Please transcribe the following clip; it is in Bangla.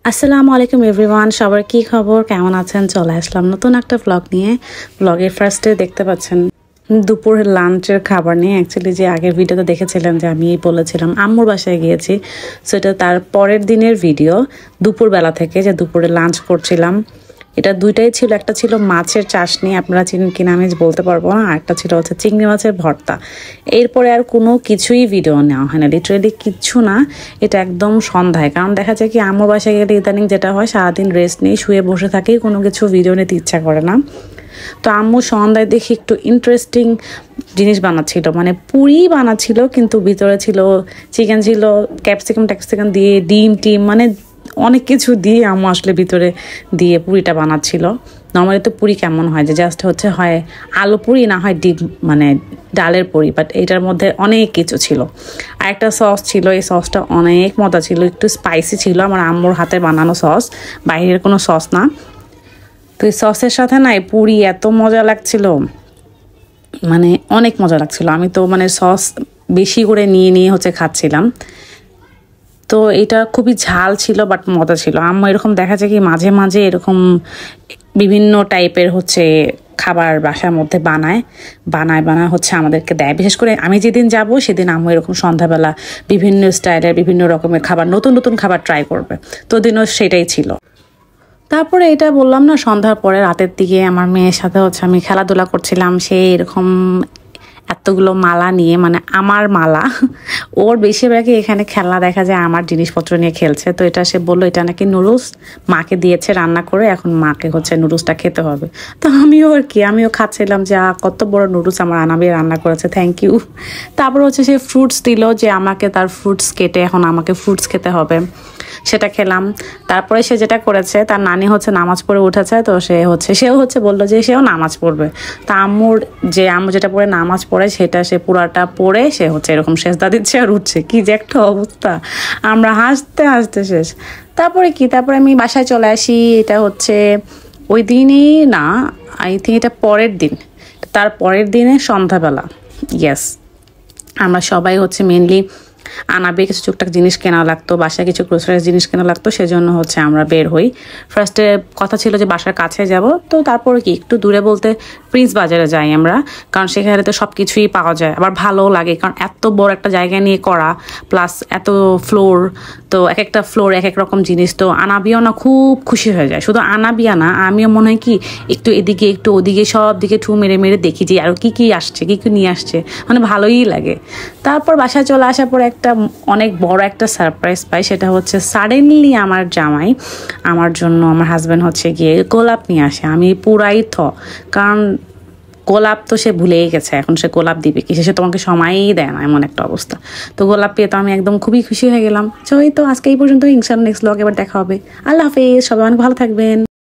আসসালামু আলাইকুম এভরিওয়ান, সবার কি খবর, কেমন আছেন? চলে আসলাম নতুন একটা ব্লগ নিয়ে। ব্লগের ফার্স্টে দেখতে পাচ্ছেন দুপুরের লাঞ্চের খাবার নিয়ে। অ্যাকচুয়ালি যে আগের ভিডিওতে দেখেছিলেন যে আমি বলেছিলাম আম্মুর বাসায় গিয়েছি, সো এটা তার পরের দিনের ভিডিও, দুপুরবেলা থেকে যে দুপুরে লাঞ্চ করছিলাম। এটা দুইটাই ছিল, একটা ছিল মাছের চাশনি, আপনারা চিনেন কিনা আমি বলতে পারবো না, আর একটা ছিল হচ্ছে চিংড়ি মাছের ভর্তা। এরপরে আর কোনো কিছুই ভিডিও নেওয়া হয় না, লিটারেলি কিচ্ছু না। এটা একদম সন্ধ্যায়, কারণ দেখা যায় কি আম্মুর বাসায় গেলে ইদানিং যেটা হয় সারাদিন রেস্ট নিয়ে শুয়ে বসে থাকি, কোনো কিছু ভিডিও নিতে ইচ্ছা করে না। তো আম্মু সন্ধ্যায় দেখি একটু ইন্টারেস্টিং জিনিস বানাচ্ছিল, মানে পুরি বানাচ্ছিল, কিন্তু ভিতরে ছিল চিকেন, ছিল ক্যাপসিকাম ট্যাপসিকাম দিয়ে, ডিম টিম, মানে অনেক কিছু দিয়ে আম্মু আসলে ভিতরে দিয়ে পুরিটা বানাচ্ছিল। নর্মালি তো পুরি কেমন হয় যে জাস্ট হচ্ছে হয় আলু পুরি, না হয় ডিম মানে ডালের পুরি, বাট এটার মধ্যে অনেক কিছু ছিল। আর একটা সস ছিল, এই সসটা অনেক মজা ছিল, একটু স্পাইসি ছিল, আমার আম্মুর হাতে বানানো সস, বাইরের কোনো সস না। তো এই সসের সাথে না এই পুরি এত মজা লাগছিল, মানে অনেক মজা লাগছিল। আমি তো মানে সস বেশি করে নিয়ে নিয়ে হচ্ছে খাচ্ছিলাম। তো এটা খুবই ঝাল ছিল বাট মজা ছিল। আম্মু এরকম দেখা যায় কি মাঝে মাঝে এরকম বিভিন্ন টাইপের হচ্ছে খাবার বাসার মধ্যে বানায় হচ্ছে আমাদেরকে দেয়। বিশেষ করে আমি যেদিন যাব সেদিন আম্মু এরকম সন্ধ্যাবেলা বিভিন্ন স্টাইলের বিভিন্ন রকমের খাবার, নতুন নতুন খাবার ট্রাই করবে। তো দিনও সেটাই ছিল। তারপরে এটা বললাম না, সন্ধ্যার পরে রাতের দিকে আমার মেয়ের সাথে হচ্ছে আমি খেলাধুলা করছিলাম। সে এরকম এতগুলো মালা নিয়ে, মানে আমার মালা, ওর বেশিরভাগই এখানে খেলনা দেখা যায় আমার জিনিসপত্র নিয়ে খেলছে। তো এটা সে বললো এটা নাকি নুডলস মাকে দিয়েছে রান্না করে, এখন মাকে হচ্ছে নুডলসটা খেতে হবে। তো আমিও খাচ্ছিলাম যে কত বড় নুডলস আমার আনাবি রান্না করেছে, থ্যাংক ইউ। তারপর হচ্ছে সে ফ্রুটস দিল, যে আমাকে তার ফ্রুটস কেটে এখন আমাকে ফ্রুটস খেতে হবে, সেটা খেলাম। তারপরে সে যেটা করেছে, তার নানি হচ্ছে নামাজ পড়ে উঠেছে, তো সেও হচ্ছে বললো যে সেও নামাজ পড়বে। তা আম্মু যেটা পড়ে নামাজ পড়ে সেটা সে পুরাটা পড়ে সে হচ্ছে এরকম সেজদা দিচ্ছে আর উঠছে, কি যে একটা অবস্থা, আমরা হাসতে হাসতে শেষ। তারপরে আমি বাসায় চলে আসি। এটা হচ্ছে ওই দিনই না, আই থিঙ্ক এটা পরের দিন, তার পরের দিনে সন্ধ্যাবেলা। ইয়েস, আমরা সবাই হচ্ছে মেনলি আনাবে কিছু টুকটাক জিনিস কেনা লাগতো, বাসায় কিছু গ্রোসারিজ জিনিস কেনা লাগতো, সেজন্য হচ্ছে আমরা বের হই। ফার্স্টে কথা ছিল যে বাসার কাছে যাব, তো তারপরে কি একটু দূরে বলতে প্রিন্স বাজারে যাই আমরা, কারণ সেখানে তো সব কিছুই পাওয়া যায়, আবার ভালোও লাগে, কারণ এত বড় একটা জায়গা নিয়ে করা, প্লাস এত ফ্লোর, তো এক একটা ফ্লোর এক এক রকম জিনিস। তো আনাবিও না খুব খুশি হয়ে যায়, শুধু আনাবিয়া না, আমিও মনে হয় কি একটু এদিকে একটু ওদিকে সব দিকে ঠু মেরে মেরে দেখি যে আরও কী কী আসছে, কী কী নিয়ে আসছে, মানে ভালোই লাগে। তারপর বাসায় চলে আসার পর একটা অনেক বড় একটা সারপ্রাইজ পাই, সেটা হচ্ছে সাডেনলি আমার জামাই আমার জন্য, আমার হাজব্যান্ড হচ্ছে গিয়ে গোলাপ নিয়ে আসে। আমি পুরাই কারণ গোলাপ তো সে ভুলেই গেছে, এখন সে গোলাপ দিবে কি, সে তোমাকে সময়ই দেয় না, এমন একটা অবস্থা। তো গোলাপ পেয়ে তো আমি একদম খুবই খুশি হয়ে গেলাম। তো আজকে এই পর্যন্ত, ইনশাআল্লাহ নেক্সট ব্লগে এবার দেখা হবে। আল্লাহ হাফেজ, সবাই অনেক ভালো থাকবেন।